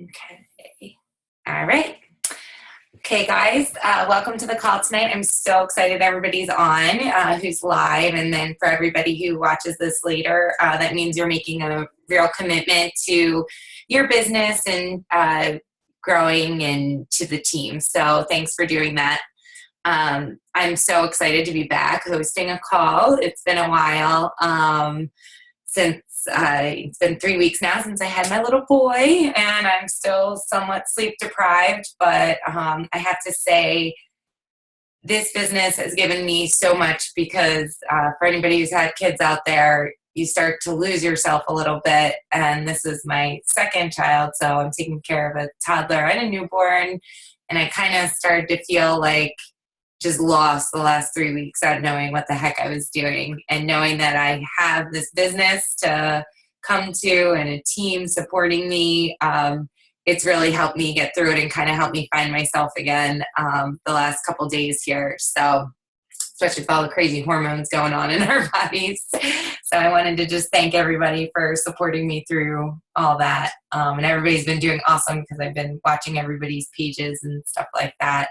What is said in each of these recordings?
Okay. All right. Okay, guys, welcome to the call tonight. I'm so excited everybody's on, who's live. And then for everybody who watches this later, that means you're making a real commitment to your business and growing and to the team. So thanks for doing that. I'm so excited to be back hosting a call. It's been a while since it's been 3 weeks now since I had my little boy, and I'm still somewhat sleep deprived, but I have to say this business has given me so much because for anybody who's had kids out there, you start to lose yourself a little bit, and this is my second child, so I'm taking care of a toddler and a newborn, and I kind of started to feel like just lost the last 3 weeks out knowing what the heck I was doing, and knowing that I have this business to come to and a team supporting me. It's really helped me get through it and kind of helped me find myself again the last couple days here. So, especially with all the crazy hormones going on in our bodies. So I wanted to just thank everybody for supporting me through all that. And everybody's been doing awesome because I've been watching everybody's pages and stuff like that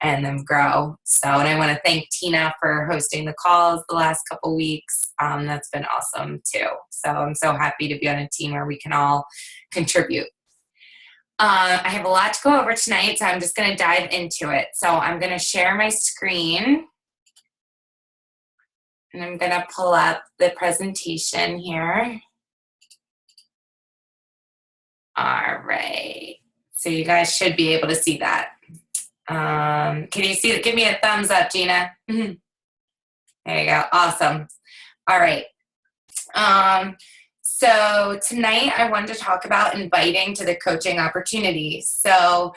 and them grow. So, and I want to thank Tina for hosting the calls the last couple weeks. That's been awesome too. So I'm so happy to be on a team where we can all contribute. I have a lot to go over tonight, so I'm just going to dive into it. So I'm going to share my screen, and I'm going to pull up the presentation here. All right. So you guys should be able to see that. Can you see it? Give me a thumbs up, Gina. There you go. Awesome. All right. So tonight I wanted to talk about inviting to the coaching opportunity. So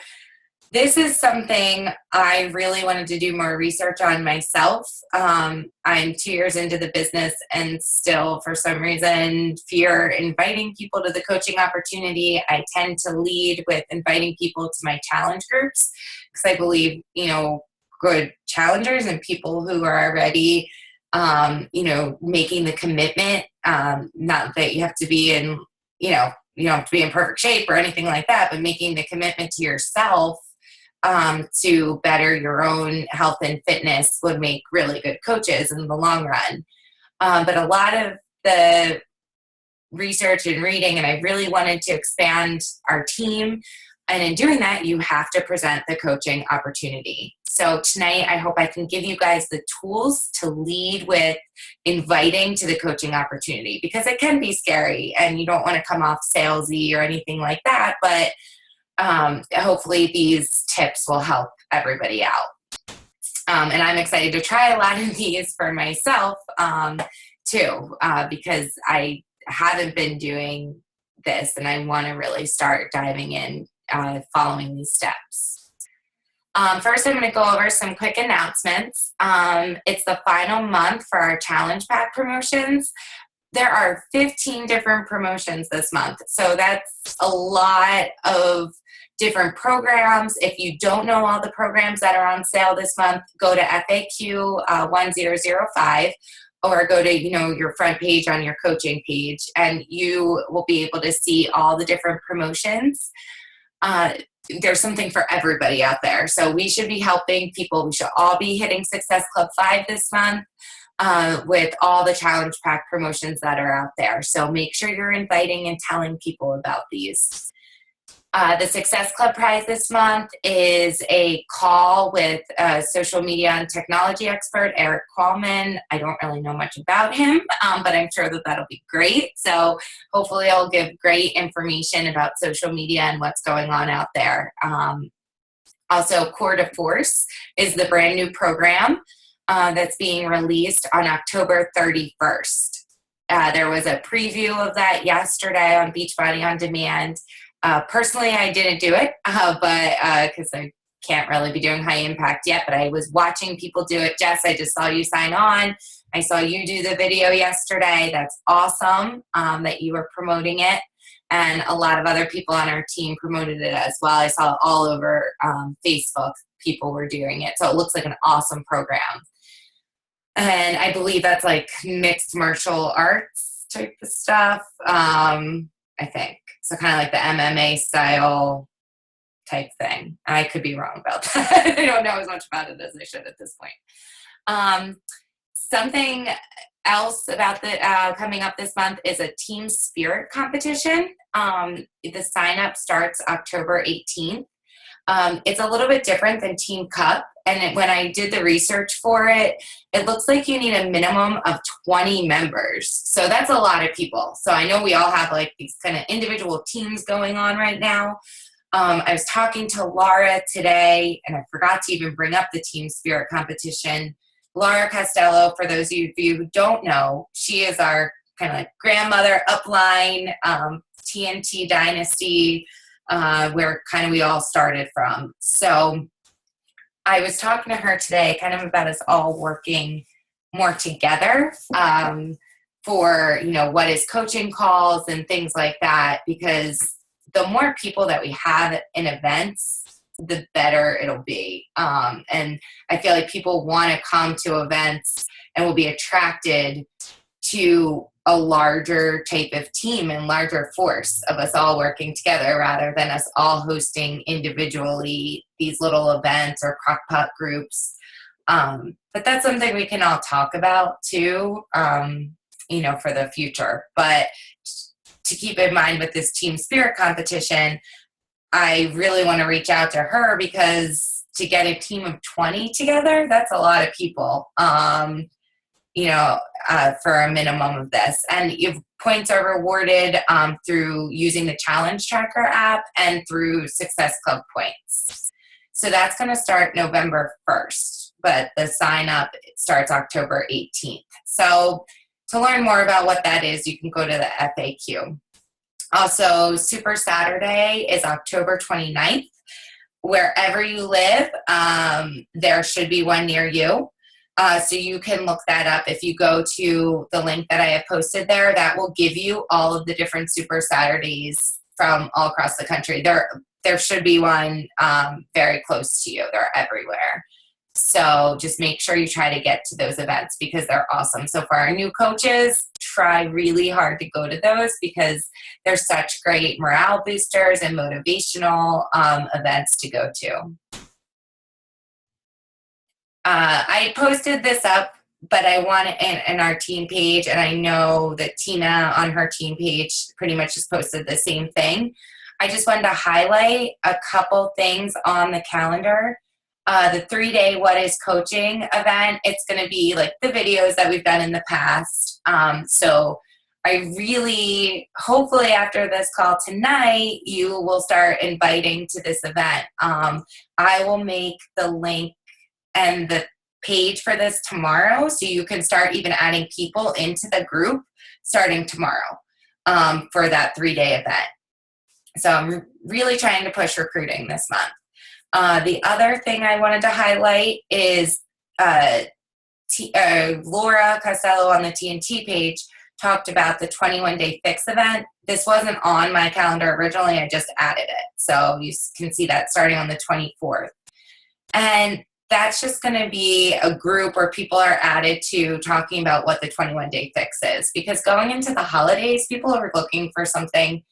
this is something I really wanted to do more research on myself. I'm 2 years into the business and still, for some reason, fear inviting people to the coaching opportunity. I tend to lead with inviting people to my challenge groups because I believe, good challengers and people who are already, making the commitment, not that you have to be in, you don't have to be in perfect shape or anything like that, but making the commitment to yourself to better your own health and fitness would make really good coaches in the long run. But a lot of the research and reading, and I really wanted to expand our team. And in doing that, you have to present the coaching opportunity. So tonight, I hope I can give you guys the tools to lead with inviting to the coaching opportunity, because it can be scary and you don't want to come off salesy or anything like that. But hopefully these tips will help everybody out. And I'm excited to try a lot of these for myself too, because I haven't been doing this and I want to really start diving in, following these steps. First, I'm going to go over some quick announcements. It's the final month for our Challenge Pack promotions. There are 15 different promotions this month, so that's a lot of different programs. If you don't know all the programs that are on sale this month, go to FAQ 1005 or go to your front page on your coaching page, and you will be able to see all the different promotions. There's something for everybody out there, so we should be helping people. We should all be hitting Success Club 5 this month. With all the Challenge Pack promotions that are out there. So make sure you're inviting and telling people about these. The Success Club prize this month is a call with a social media and technology expert, Eric Qualman. I don't really know much about him, but I'm sure that that'll be great. So hopefully I'll give great information about social media and what's going on out there. Also, Core to Force is the brand new program that's being released on October 31st. There was a preview of that yesterday on Beachbody On Demand. Personally, I didn't do it, but because I can't really be doing high impact yet, but I was watching people do it. Jess, I just saw you sign on. I saw you do the video yesterday. That's awesome that you were promoting it. And a lot of other people on our team promoted it as well. I saw it all over Facebook. People were doing it. So it looks like an awesome program. And I believe that's like mixed martial arts type of stuff. I think. So kind of like the MMA style type thing. I could be wrong about that. I don't know as much about it as I should at this point. Something else about the coming up this month is a team spirit competition. The sign up starts October 18th. It's a little bit different than Team Cup. And when I did the research for it, it looks like you need a minimum of 20 members. So that's a lot of people. So I know we all have like these kind of individual teams going on right now. I was talking to Laura today, and I forgot to even bring up the Team Spirit competition. Laura Costello, for those of you who don't know, she is our kind of like grandmother upline, TNT dynasty, where kind of we all started from. So I was talking to her today kind of about us all working more together for, what is coaching calls and things like that, because the more people that we have in events, the better it'll be. And I feel like people want to come to events and will be attracted to a larger type of team and larger force of us all working together rather than us all hosting individually these little events or crockpot groups. But that's something we can all talk about too, for the future. But to keep in mind with this team spirit competition, I really want to reach out to her because to get a team of 20 together, that's a lot of people. For a minimum of this. And points are rewarded through using the Challenge Tracker app and through Success Club points. So that's going to start November 1st, but the sign up starts October 18th. So to learn more about what that is, you can go to the FAQ. Also, Super Saturday is October 29th. Wherever you live, there should be one near you. So you can look that up. If you go to the link that I have posted there, that will give you all of the different Super Saturdays from all across the country. There should be one very close to you. They're everywhere. So just make sure you try to get to those events because they're awesome. So for our new coaches, try really hard to go to those because they're such great morale boosters and motivational events to go to. I posted this up, but I want it in our team page, and I know that Tina on her team page pretty much just posted the same thing. I just wanted to highlight a couple things on the calendar. The 3-day What is Coaching event, it's going to be like the videos that we've done in the past. So I really, hopefully after this call tonight, you will start inviting to this event. I will make the link and the page for this tomorrow, so you can start even adding people into the group starting tomorrow for that 3-day event. So I'm really trying to push recruiting this month. The other thing I wanted to highlight is Laura Costello on the TNT page talked about the 21-day fix event. This wasn't on my calendar originally. I just added it. So you can see that starting on the 24th. And that's just going to be a group where people are added to talking about what the 21-day fix is. Because going into the holidays, people are looking for something,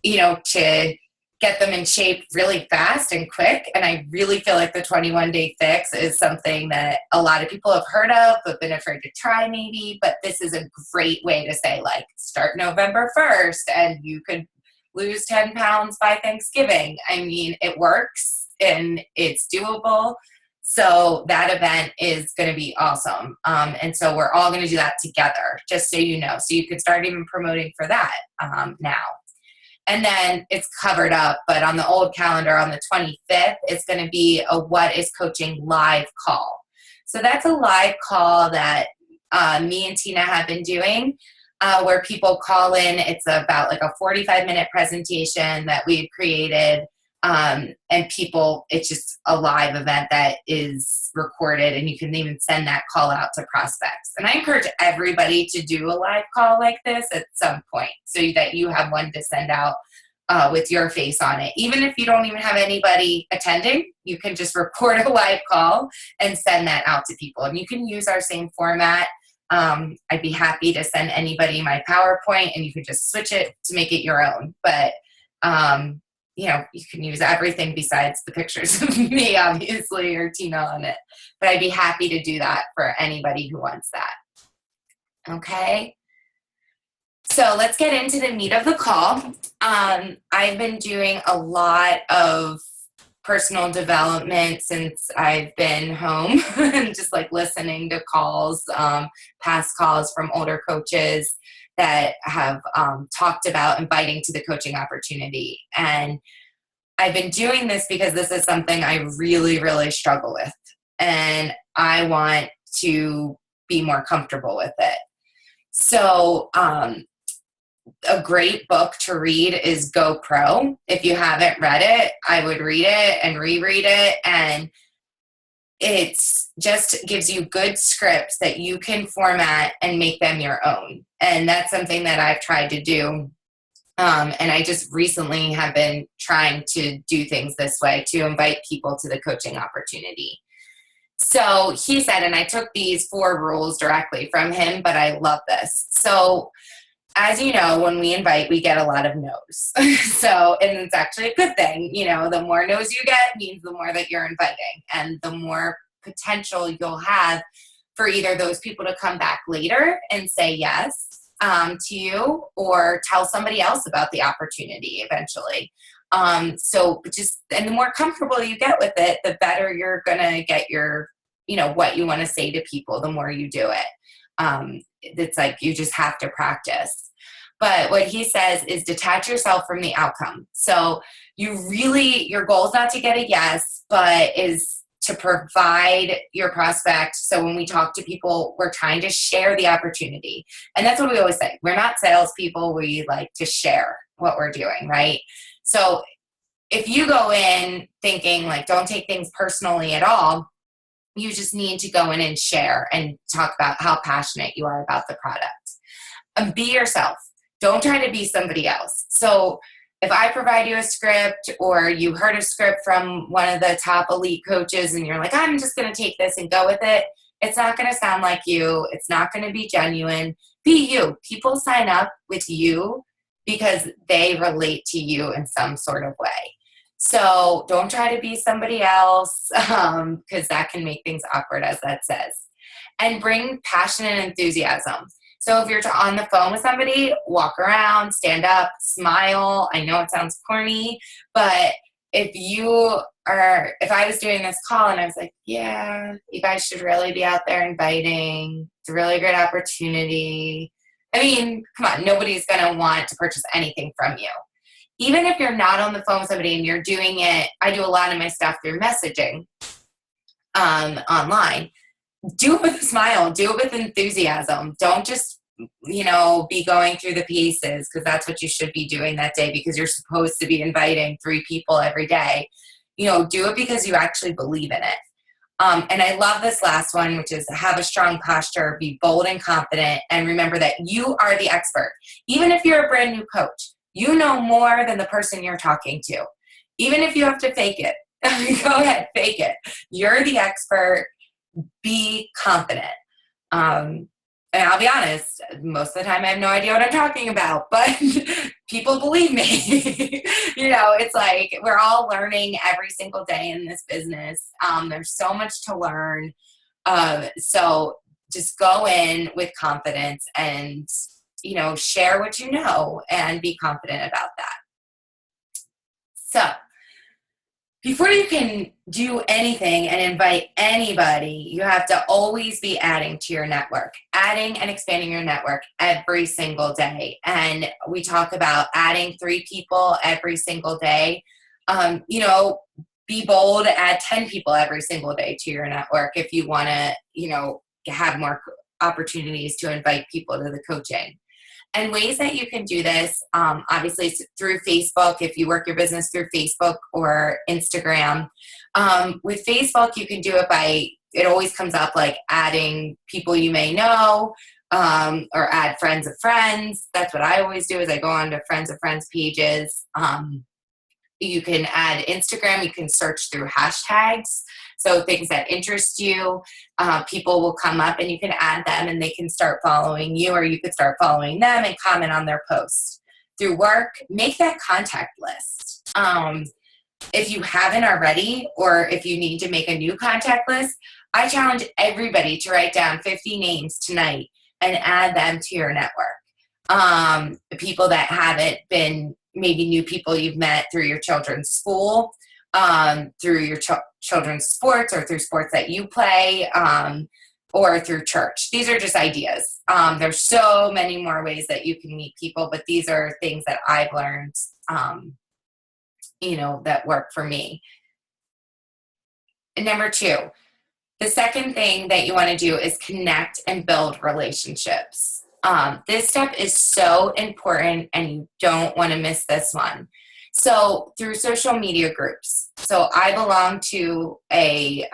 to get them in shape really fast and quick. And I really feel like the 21-day fix is something that a lot of people have heard of, but been afraid to try maybe. But this is a great way to say, start November 1st and you could lose 10 pounds by Thanksgiving. I mean, it works and it's doable. So that event is going to be awesome. And so we're all going to do that together, just so you know. So you can start even promoting for that now. And then it's covered up, but on the old calendar on the 25th, it's going to be a What is Coaching live call. So that's a live call that me and Tina have been doing where people call in. It's about a 45-minute presentation that we've created. And it's just a live event that is recorded, and you can even send that call out to prospects. And I encourage everybody to do a live call like this at some point so that you have one to send out with your face on it. Even if you don't even have anybody attending, you can just record a live call and send that out to people. And you can use our same format I'd be happy to send anybody my PowerPoint and you could just switch it to make it your own. But, you can use everything besides the pictures of me, obviously, or Tina on it. But I'd be happy to do that for anybody who wants that. Okay. So let's get into the meat of the call. I've been doing a lot of personal development since I've been home and just like listening to calls, past calls from older coaches that have talked about inviting to the coaching opportunity. And I've been doing this because this is something I really, really struggle with. And I want to be more comfortable with it. So, a great book to read is GoPro. If you haven't read it, I would read it and reread it. And it just gives you good scripts that you can format and make them your own. And that's something that I've tried to do. And I just recently have been trying to do things this way to invite people to the coaching opportunity. So he said, and I took these 4 rules directly from him, but I love this. So as you know, when we invite, we get a lot of no's. So, and it's actually a good thing. The more no's you get means the more that you're inviting and the more potential you'll have for either those people to come back later and say yes to you or tell somebody else about the opportunity eventually. And the more comfortable you get with it, the better you're going to get your, what you want to say to people, the more you do it. It's like you just have to practice. But what he says is detach yourself from the outcome. So your goal is not to get a yes, but is to provide your prospect. So when we talk to people, we're trying to share the opportunity. And that's what we always say. We're not salespeople. We like to share what we're doing, right? So if you go in thinking like, don't take things personally at all, you just need to go in and share and talk about how passionate you are about the product. And be yourself. Don't try to be somebody else. So if I provide you a script or you heard a script from one of the top elite coaches and you're like, I'm just going to take this and go with it, it's not going to sound like you. It's not going to be genuine. Be you. People sign up with you because they relate to you in some sort of way. So don't try to be somebody else because that can make things awkward, as that says. And bring passion and enthusiasm. So if you're on the phone with somebody, walk around, stand up, smile. I know it sounds corny, but if I was doing this call and I was like, yeah, you guys should really be out there inviting. It's a really great opportunity. I mean, come on, nobody's going to want to purchase anything from you. Even if you're not on the phone with somebody and you're doing it, I do a lot of my stuff through messaging online. Do it with a smile. Do it with enthusiasm. Don't just, be going through the paces because that's what you should be doing that day because you're supposed to be inviting 3 people every day. Do it because you actually believe in it. And I love this last one, which is have a strong posture, be bold and confident, and remember that you are the expert. Even if you're a brand new coach, you know more than the person you're talking to. Even if you have to fake it, go ahead, fake it. You're the expert. Be confident. And I'll be honest, most of the time I have no idea what I'm talking about, but people believe me. It's like we're all learning every single day in this business. There's so much to learn. So just go in with confidence and, share what you know and be confident about that. So before you can do anything and invite anybody, you have to always be adding to your network, adding and expanding your network every single day. And we talk about adding 3 people every single day. Be bold, add 10 people every single day to your network if you want to, have more opportunities to invite people to the coaching. And ways that you can do this, obviously through Facebook, if you work your business through Facebook or Instagram. With Facebook, you can do it it always comes up like adding people you may know or add friends of friends. That's what I always do is I go on to friends of friends pages. You can add Instagram. You can search through hashtags. So things that interest you, people will come up and you can add them and they can start following you, or you could start following them and comment on their posts. Through work, make that contact list. If you haven't already, or if you need to make a new contact list, I challenge everybody to write down 50 names tonight and add them to your network. People that haven't been, maybe new people you've met through your children's school, through your children's sports, or through sports that you play, or through church. These are just ideas. There's so many more ways that you can meet people, but these are things that I've learned, that work for me. And number 2, the second thing that you want to do is connect and build relationships. This step is so important, and you don't want to miss this one. So through social media groups. So I belong to a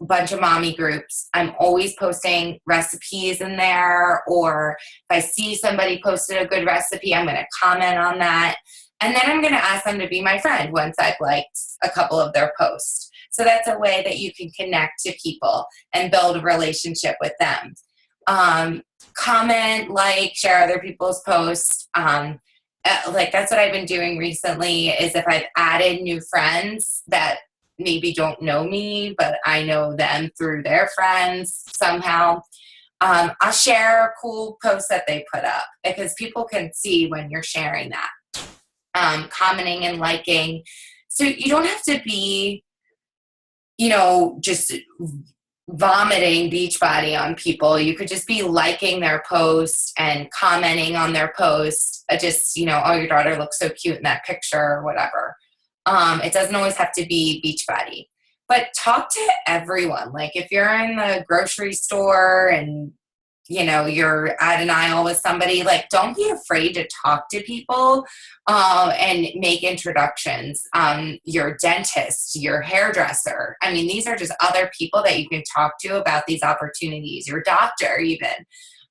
bunch of mommy groups. I'm always posting recipes in there, or if I see somebody posted a good recipe, I'm going to comment on that. And then I'm going to ask them to be my friend once I've liked a couple of their posts. So that's a way that you can connect to people and build a relationship with them. Comment, share other people's posts. That's what I've been doing recently, is if I've added new friends that maybe don't know me, but I know them through their friends somehow, I'll share cool posts that they put up, because people can see when you're sharing that. Commenting and liking. So you don't have to be, just vomiting Beachbody on people. You could just be liking their post and commenting on their post. Just, oh, your daughter looks so cute in that picture, or whatever. It doesn't always have to be Beachbody. But talk to everyone. Like if you're in the grocery store and, you're at an aisle with somebody, don't be afraid to talk to people and make introductions. Your dentist, your hairdresser. I mean, these are just other people that you can talk to about these opportunities, your doctor even.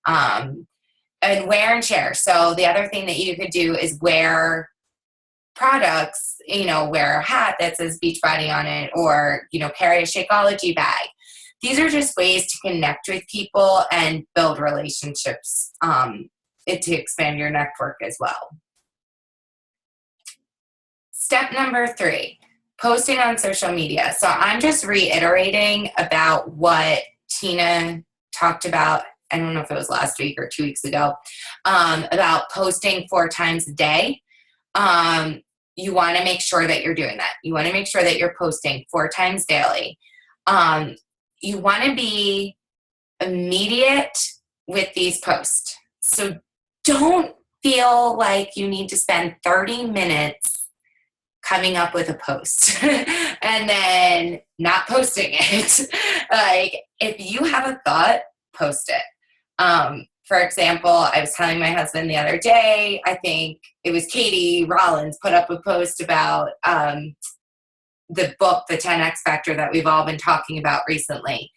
And wear and share. So the other thing that you could do is wear products, wear a hat that says Beachbody on it, or, carry a Shakeology bag. These are just ways to connect with people and build relationships, to expand your network as well. Step number 3, posting on social media. So I'm just reiterating about what Tina talked about. I don't know if it was last week or 2 weeks ago, about posting 4 times a day. You want to make sure that you're doing that. You want to make sure that you're posting 4 times daily. You want to be immediate with these posts. So don't feel like you need to spend 30 minutes coming up with a post and then not posting it. If you have a thought, post it. For example, I was telling my husband the other day, I think it was Katie Rollins put up a post about the book, The 10X Factor, that we've all been talking about recently.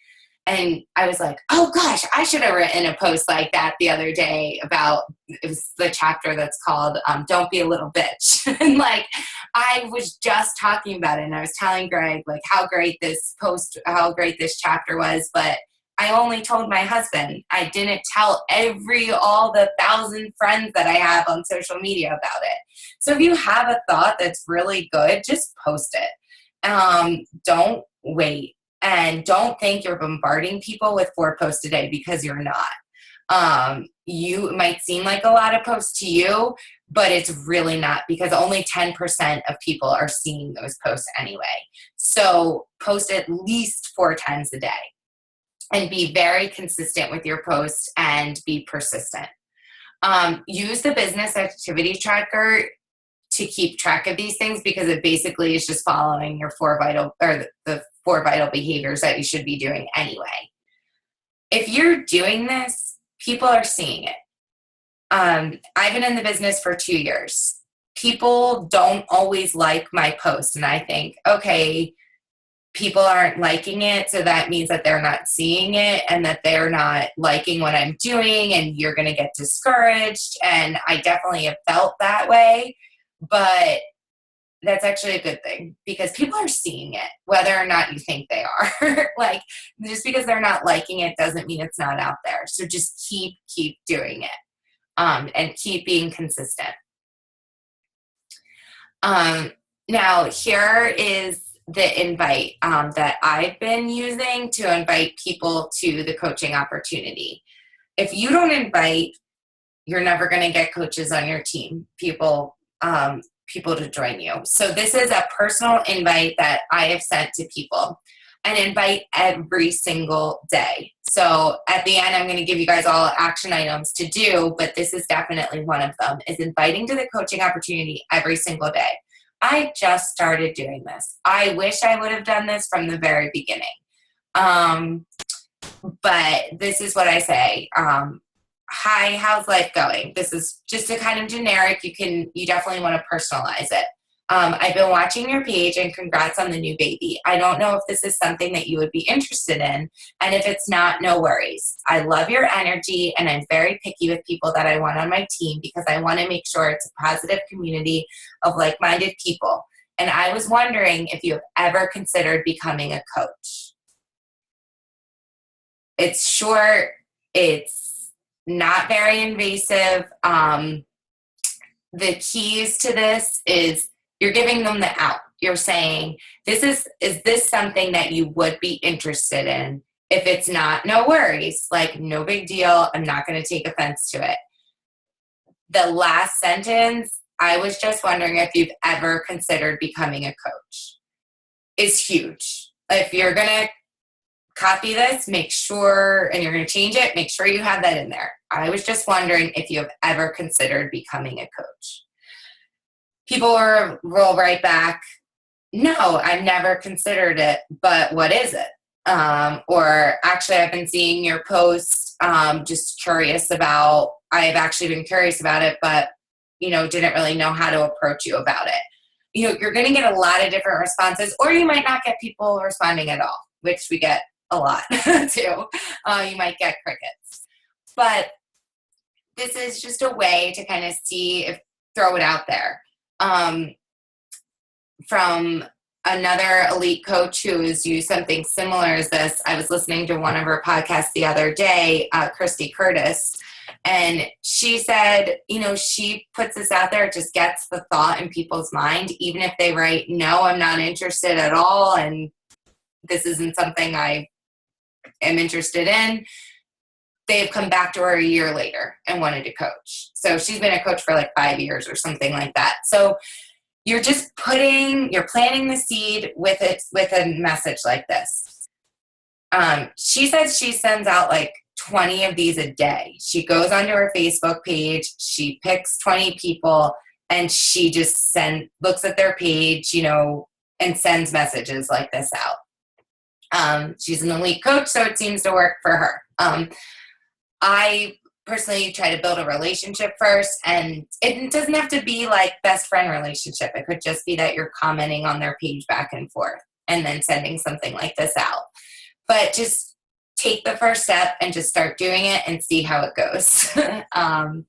And I was like, oh gosh, I should have written a post like that the other day about, it was the chapter that's called Don't Be a Little Bitch. And I was just talking about it, and I was telling Greg how great this chapter was, but I only told my husband. I didn't tell all the 1,000 friends that I have on social media about it. So if you have a thought that's really good, just post it. Don't wait, and don't think you're bombarding people with 4 posts a day, because you're not. You might seem like a lot of posts to you, but it's really not, because only 10% of people are seeing those posts anyway. So post at least 4 times a day. And be very consistent with your posts and be persistent. Use the business activity tracker to keep track of these things, because it basically is just following your the 4 vital behaviors that you should be doing anyway. If you're doing this, people are seeing it. I've been in the business for 2 years. People don't always like my posts, and I think, okay, people aren't liking it, so that means that they're not seeing it and that they're not liking what I'm doing, and you're going to get discouraged. And I definitely have felt that way, but That's actually a good thing because people are seeing it, whether or not you think they are. Like, just because they're not liking it doesn't mean it's not out there. So just keep doing it, and keep being consistent. Now, here is the invite that I've been using to invite people to the coaching opportunity. If you don't invite, you're never going to get coaches on your team, people to join you. So this is a personal invite that I have sent to people, an invite every single day. So at the end, I'm going to give you guys all action items to do, but this is definitely one of them, is inviting to the coaching opportunity every single day. I just started doing this. I wish I would have done this from the very beginning. But this is what I say. Hi, how's life going? This is just a kind of generic. You definitely want to personalize it. I've been watching your page and congrats on the new baby. I don't know if this is something that you would be interested in. And if it's not, no worries. I love your energy and I'm very picky with people that I want on my team because I want to make sure it's a positive community of like-minded people. And I was wondering if you have ever considered becoming a coach. It's short. It's not very invasive. The keys to this is you're giving them the out. You're saying, is this something that you would be interested in? If it's not, no worries. Like, no big deal. I'm not going to take offense to it. The last sentence, I was just wondering if you've ever considered becoming a coach, is huge. If you're going to copy this, make sure, and you're going to change it, make sure you have that in there. I was just wondering if you have ever considered becoming a coach. People will roll right back, no, I've never considered it, but what is it? Or actually, I've been seeing your post, just curious about, I've actually been curious about it, but, didn't really know how to approach you about it. You're going to get a lot of different responses, or you might not get people responding at all, which we get a lot too. You might get crickets. But this is just a way to kind of throw it out there. From another elite coach who has used something similar as this, I was listening to one of her podcasts the other day, Christy Curtis, and she said, she puts this out there, it just gets the thought in people's mind, even if they write, no, I'm not interested at all, and this isn't something I am interested in. They've come back to her a year later and wanted to coach. So she's been a coach for like 5 years or something like that. So you're planting the seed with a message like this. She says she sends out like 20 of these a day. She goes onto her Facebook page, she picks 20 people, and she just looks at their page, and sends messages like this out. She's an elite coach, so it seems to work for her. I personally try to build a relationship first, and it doesn't have to be like best friend relationship. It could just be that you're commenting on their page back and forth and then sending something like this out. But just take the first step and just start doing it and see how it goes. So I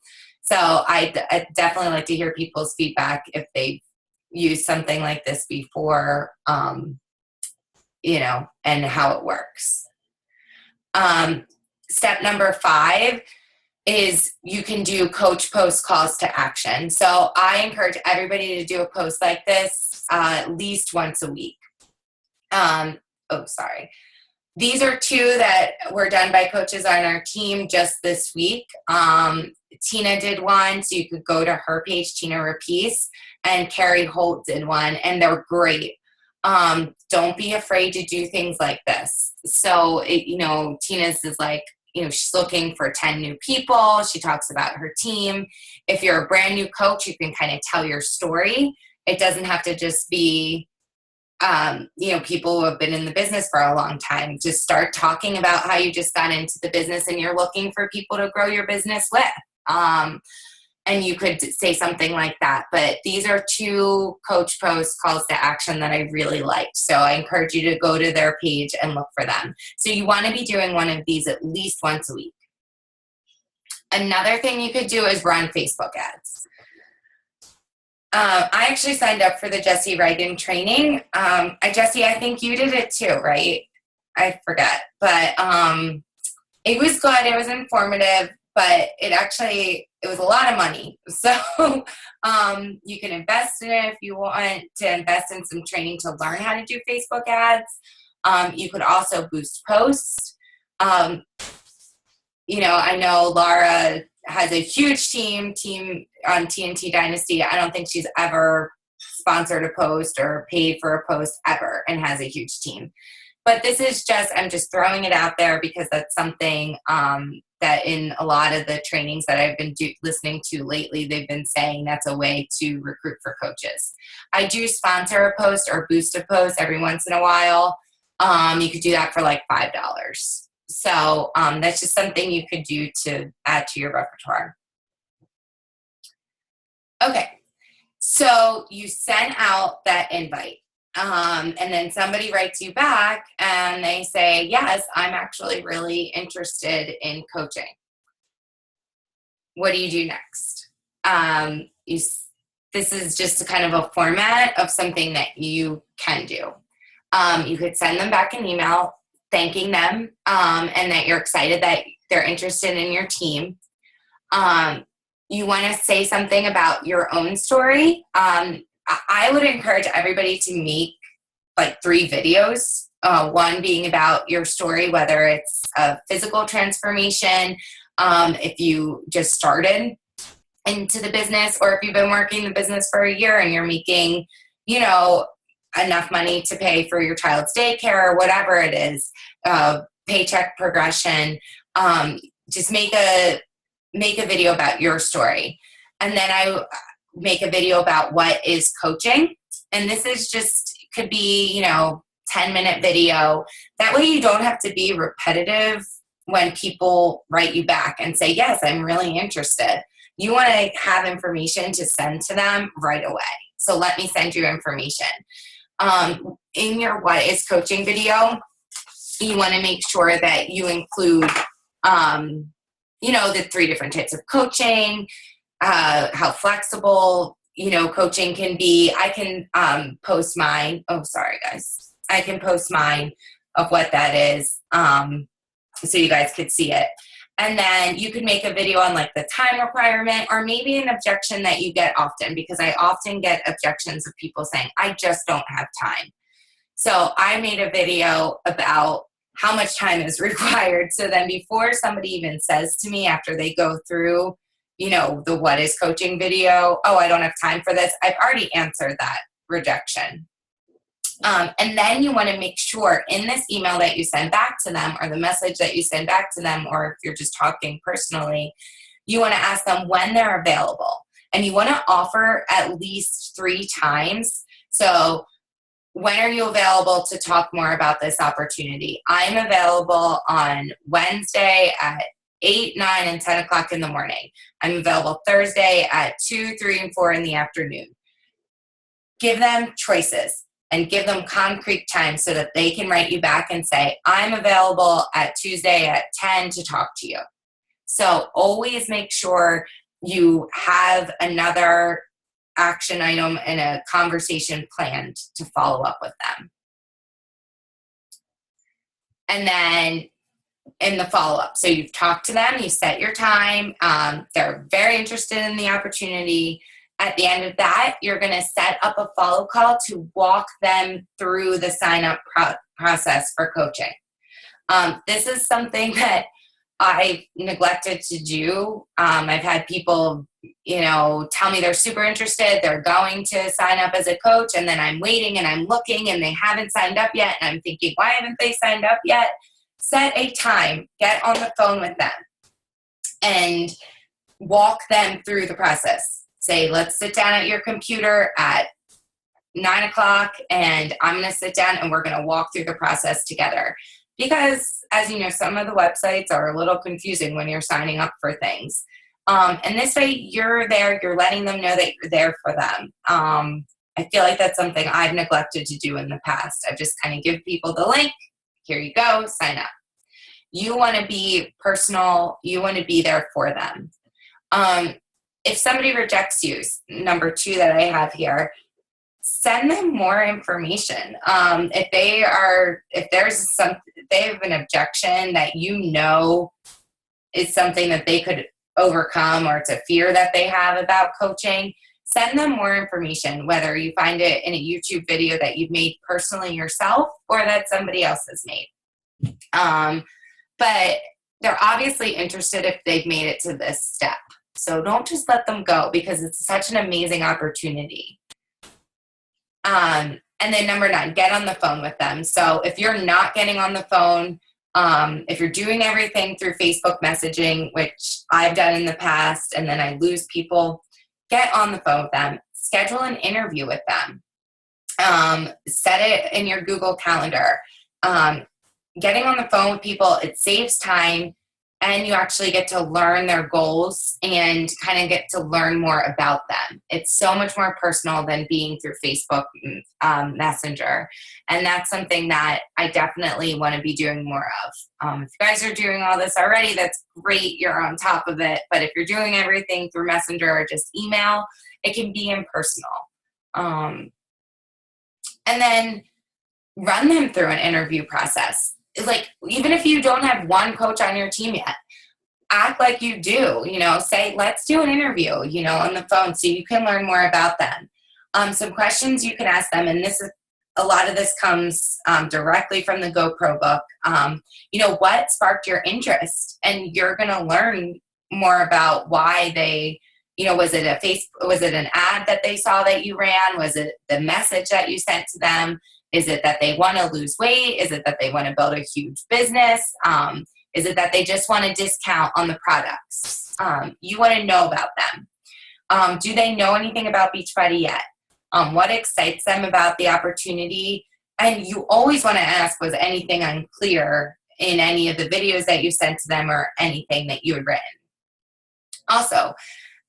definitely like to hear people's feedback if they've used something like this before, and how it works. Step number 5 is you can do coach post calls to action. So I encourage everybody to do a post like this at least once a week. These are 2 that were done by coaches on our team just this week. Tina did one, so you could go to her page, Tina Rapice, and Carrie Holt did one, and they're great. Don't be afraid to do things like this. So, Tina's is like, she's looking for 10 new people. She talks about her team. If you're a brand new coach, you can kind of tell your story. It doesn't have to just be, people who have been in the business for a long time. Just start talking about how you just got into the business and you're looking for people to grow your business with. And you could say something like that. But these are 2 coach post calls to action that I really liked. So I encourage you to go to their page and look for them. So you want to be doing one of these at least once a week. Another thing you could do is run Facebook ads. I actually signed up for the Jesse Reagan training. Jesse, I think you did it too, right? I forget, but it was good. It was informative, but it was a lot of money. So you can invest in it if you want to invest in some training to learn how to do Facebook ads. You could also boost posts. I know Laura has a huge team on TNT Dynasty. I don't think she's ever sponsored a post or paid for a post ever and has a huge team. But I'm just throwing it out there because that's something that in a lot of the trainings that I've been listening to lately, they've been saying that's a way to recruit for coaches. I do sponsor a post or boost a post every once in a while. You could do that for like $5. So that's just something you could do to add to your repertoire. Okay, so you send out that invite. And then somebody writes you back and they say, yes, I'm actually really interested in coaching. What do you do next? This is just a kind of a format of something that you can do. You could send them back an email thanking them and that you're excited that they're interested in your team. You want to say something about your own story. I would encourage everybody to make like 3 videos, one being about your story, whether it's a physical transformation, if you just started into the business, or if you've been working the business for a year and you're making, enough money to pay for your child's daycare or whatever it is, paycheck progression, just make a video about your story. And then I make a video about what is coaching. And this is could be, 10-minute video. That way you don't have to be repetitive when people write you back and say, yes, I'm really interested. You want to have information to send to them right away. So let me send you information. In your what is coaching video, you want to make sure that you include, the 3 different types of coaching, how flexible, coaching can be. I can post mine. Oh, sorry, guys. I can post mine of what that is so you guys could see it. And then you could make a video on like the time requirement or maybe an objection that you get often, because I often get objections of people saying, I just don't have time. So I made a video about how much time is required. So then before somebody even says to me after they go through, the what is coaching video, oh, I don't have time for this, I've already answered that rejection. And then you want to make sure in this email that you send back to them or the message that you send back to them, or if you're just talking personally, you want to ask them when they're available. And you want to offer at least 3 times. So when are you available to talk more about this opportunity? I'm available on Wednesday at 8, 9, and 10 o'clock in the morning. I'm available Thursday at 2, 3, and 4 in the afternoon. Give them choices and give them concrete time so that they can write you back and say, I'm available at Tuesday at 10 to talk to you. So always make sure you have another action item and a conversation planned to follow up with them. And then in the follow-up, so you've talked to them, you set your time, they're very interested in the opportunity. At the end of that, you're going to set up a follow call to walk them through the sign-up process for coaching. This is something that I neglected to do. I've had people, tell me they're super interested, they're going to sign up as a coach, and then I'm waiting and I'm looking and they haven't signed up yet, and I'm thinking, why haven't they signed up yet? Set a time, get on the phone with them, and walk them through the process. Say, let's sit down at your computer at 9 o'clock, and I'm going to sit down and we're going to walk through the process together. Because, as you know, some of the websites are a little confusing when you're signing up for things. And this way, you're there, you're letting them know that you're there for them. I feel like that's something I've neglected to do in the past. I just kind of give people the link. Here you go, sign up. You want to be personal. You want to be there for them. if somebody rejects you, number 2 that I have here, send them more information. If they have an objection that is something that they could overcome, or it's a fear that they have about coaching, send them more information, whether you find it in a YouTube video that you've made personally yourself or that somebody else has made. But they're obviously interested if they've made it to this step. So don't just let them go, because it's such an amazing opportunity. And then number 9, get on the phone with them. So if you're not getting on the phone, if you're doing everything through Facebook messaging, which I've done in the past, and then I lose people, get on the phone with them. Schedule an interview with them. Set it in your Google Calendar. Getting on the phone with people, it saves time, and you actually get to learn their goals and kind of get to learn more about them. It's so much more personal than being through Facebook Messenger. And that's something that I definitely want to be doing more of. If you guys are doing all this already, that's great. You're on top of it. But if you're doing everything through Messenger or just email, it can be impersonal. And then run them through an interview process. Like, even if you don't have one coach on your team yet, act like you do, say, let's do an interview, on the phone, so you can learn more about them. Some questions you can ask them, and a lot of this comes directly from the GoPro book. What sparked your interest? And you're going to learn more about why they, was it an ad that they saw that you ran? Was it the message that you sent to them? Is it that they want to lose weight? Is it that they want to build a huge business? Is it that they just want a discount on the products? You want to know about them. Do they know anything about Beachbody yet? What excites them about the opportunity? And you always want to ask, was anything unclear in any of the videos that you sent to them or anything that you had written? Also,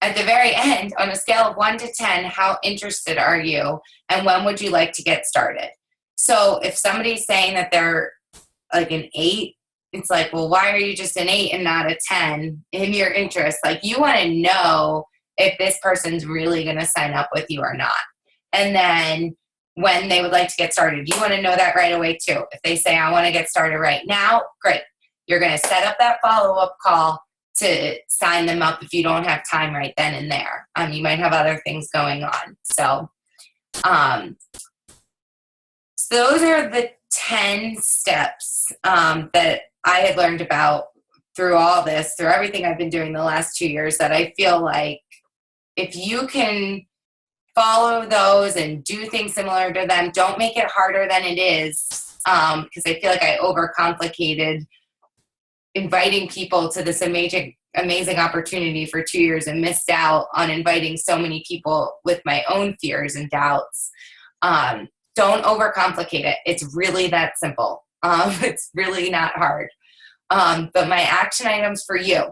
at the very end, on a scale of 1 to 10, how interested are you? And when would you like to get started? So if somebody's saying that they're like an 8, it's like, well, why are you just an 8 and not a 10 in your interest? Like, you want to know if this person's really going to sign up with you or not. And then when they would like to get started, you want to know that right away too. If they say, I want to get started right now, great. You're going to set up that follow-up call to sign them up if you don't have time right then and there. You might have other things going on. So those are the 10 steps that I had learned about through all this, through everything I've been doing the last 2 years, that I feel like if you can follow those and do things similar to them, don't make it harder than it is, because I feel like I overcomplicated inviting people to this amazing opportunity for 2 years and missed out on inviting so many people with my own fears and doubts. Don't overcomplicate it. It's really that simple. It's really not hard. But my action items for you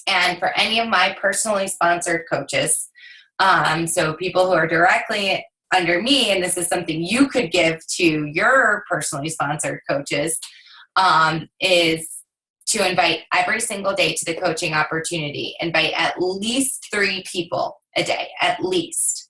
and for any of my personally sponsored coaches, so people who are directly under me, and this is something you could give to your personally sponsored coaches, is to invite every single day to the coaching opportunity. Invite at least 3 people a day, at least.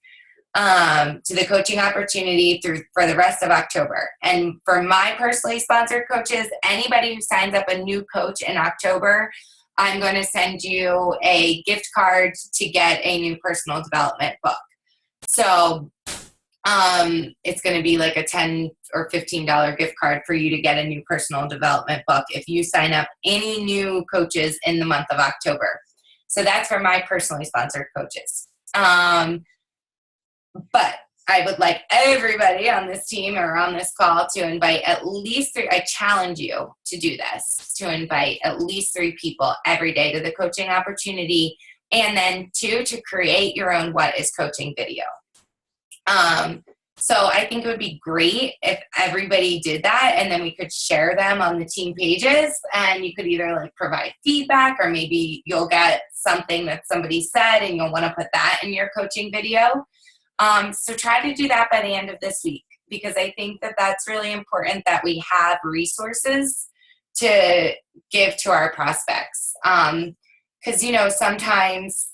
To the coaching opportunity for the rest of October. And for my personally sponsored coaches, anybody who signs up a new coach in October, I'm going to send you a gift card to get a new personal development book. So it's going to be like a $10 or $15 gift card for you to get a new personal development book if you sign up any new coaches in the month of October. So that's for my personally sponsored coaches. But I would like everybody on this team or on this call to invite at least 3. I challenge you to do this, to invite at least 3 people every day to the coaching opportunity. And then 2, to create your own What is Coaching video. So I think it would be great if everybody did that, and then we could share them on the team pages, and you could either like provide feedback, or maybe you'll get something that somebody said and you'll want to put that in your coaching video. So try to do that by the end of this week, because I think that that's really important, that we have resources to give to our prospects. Because, sometimes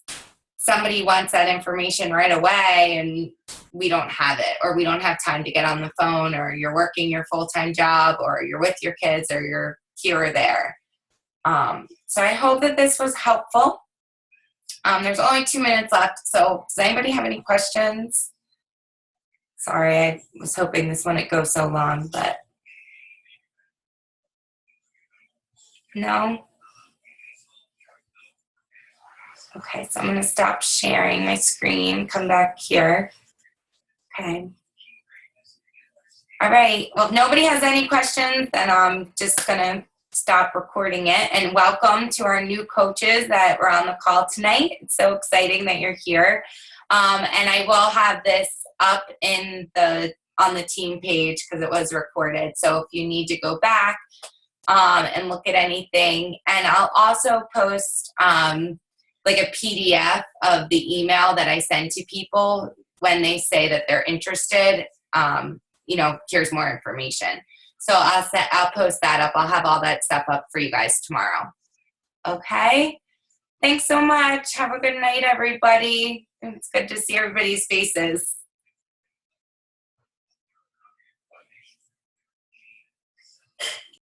somebody wants that information right away and we don't have it, or we don't have time to get on the phone, or you're working your full-time job, or you're with your kids, or you're here or there. So I hope that this was helpful. There's only 2 minutes left, so does anybody have any questions? Sorry, I was hoping this wouldn't go so long, but no? Okay, so I'm going to stop sharing my screen, come back here. Okay. All right, well, if nobody has any questions, then I'm just going to stop recording it. And welcome to our new coaches that were on the call tonight. It's so exciting that you're here. And I will have this up on the team page because it was recorded. So if you need to go back and look at anything, and I'll also post like a PDF of the email that I send to people when they say that they're interested. Here's more information. So I'll post that up. I'll have all that stuff up for you guys tomorrow. Okay. Thanks so much. Have a good night, everybody. It's good to see everybody's faces.